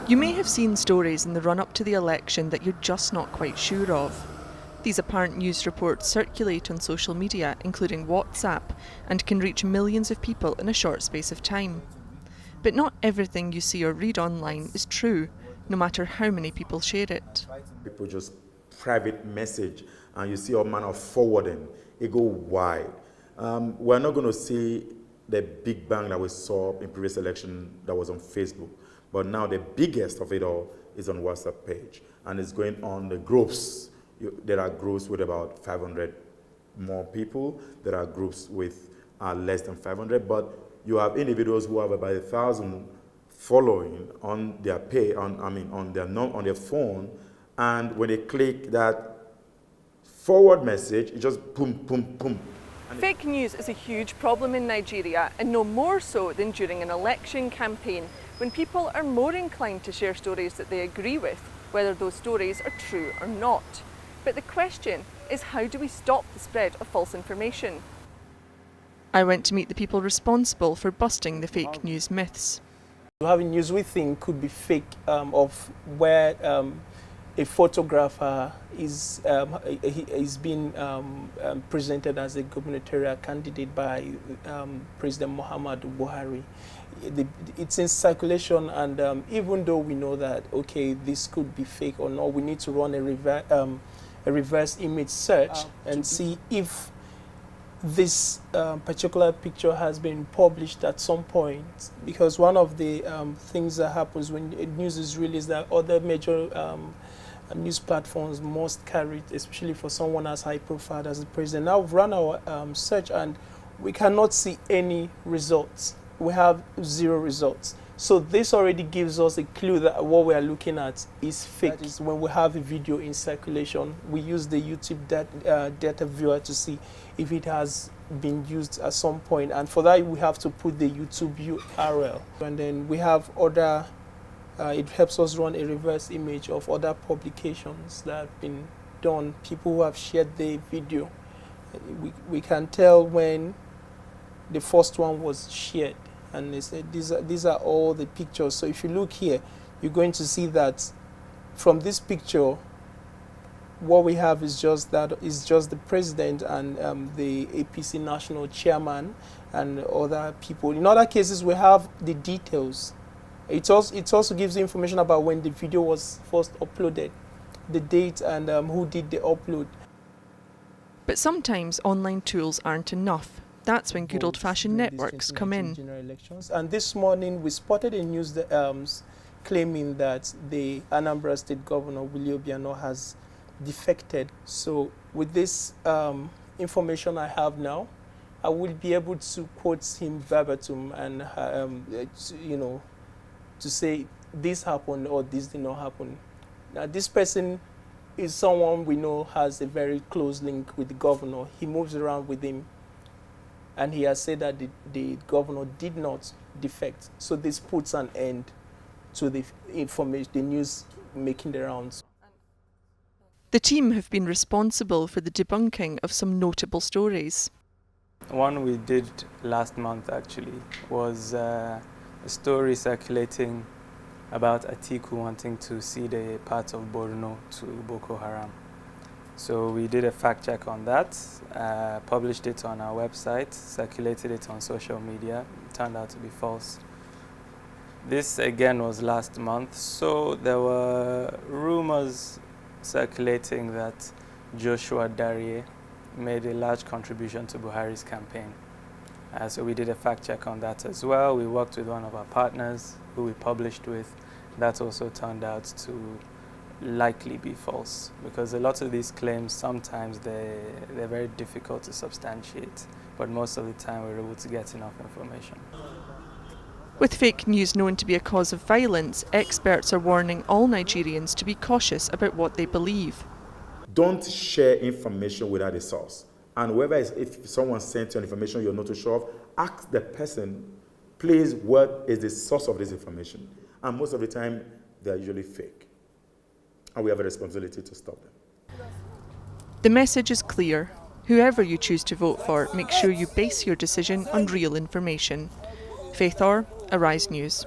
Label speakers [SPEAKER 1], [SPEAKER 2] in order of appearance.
[SPEAKER 1] You may have seen stories in the run-up to the election that you're just not quite sure of. These apparent news reports circulate on social media, including WhatsApp, and can reach millions of people in a short space of time. But not everything you see or read online is true, no matter how many people share it.
[SPEAKER 2] People just private message, and you see all manner of forwarding. It go wide. We're not going to see the big bang that we saw in previous election that was on Facebook. But now the biggest of it all is on WhatsApp page, and it's going on the groups. There are groups with about 500 more people. There are groups with less than 500, but you have individuals who have about 1,000 following on their on their phone, and when they click that forward message, it just boom, boom, boom.
[SPEAKER 1] Fake news is a huge problem in Nigeria, and no more so than during an election campaign, when people are more inclined to share stories that they agree with, whether those stories are true or not. But the question is, how do we stop the spread of false information? I went to meet the people responsible for busting the fake news myths.
[SPEAKER 3] Having news we think could be fake of where a photographer is being presented as a gubernatorial candidate by President Muhammadu Buhari. It's in circulation, and even though we know that, okay, this could be fake or not, we need to run a reverse image search and see if this particular picture has been published at some point. Because one of the things that happens when news is released, that other major news platforms must carry it, especially for someone as high profile as the president. Now we've run our search and we cannot see any results. We have 0 results. So this already gives us a clue that what we are looking at is fake. That is, when we have a video in circulation, we use the YouTube data viewer to see if it has been used at some point. And for that, we have to put the YouTube URL. And then we have other, it helps us run a reverse image of other publications that have been done, people who have shared the video. We can tell when the first one was shared. And they said these are all the pictures. So if you look here, you're going to see that from this picture, what we have is just the president and the APC national chairman and other people. In other cases, we have the details. It also gives you information about when the video was first uploaded, the date, and who did the upload.
[SPEAKER 1] But sometimes online tools aren't enough. That's when good old-fashioned networks come in.
[SPEAKER 3] And this morning we spotted a news that, claiming that the Anambra State Governor, Willie Obiano, has defected. So with this information I have now, I will be able to quote him verbatim and, to say this happened or this did not happen. Now this person is someone we know has a very close link with the governor. He moves around with him. And he has said that the governor did not defect. So this puts an end to the information, the news making the rounds.
[SPEAKER 1] The team have been responsible for the debunking of some notable stories.
[SPEAKER 4] One we did last month actually was a story circulating about Atiku wanting to cede a part of Borno to Boko Haram. So we did a fact check on that, published it on our website, circulated it on social media. It turned out to be false. This again was last month, so there were rumors circulating that Joshua Darie made a large contribution to Buhari's campaign. So we did a fact check on that as well. We worked with one of our partners who we published with. That also turned out to likely be false, because a lot of these claims, sometimes they're very difficult to substantiate, but most of the time we're able to get enough information.
[SPEAKER 1] With fake news known to be a cause of violence, experts are warning all Nigerians to be cautious about what they believe.
[SPEAKER 2] Don't share information without a source. And if someone sent you information you're not too sure of, ask the person, please, what is the source of this information? And most of the time, they're usually fake. And we have a responsibility to stop them.
[SPEAKER 1] The message is clear. Whoever you choose to vote for, make sure you base your decision on real information. Faith Orr, Arise News.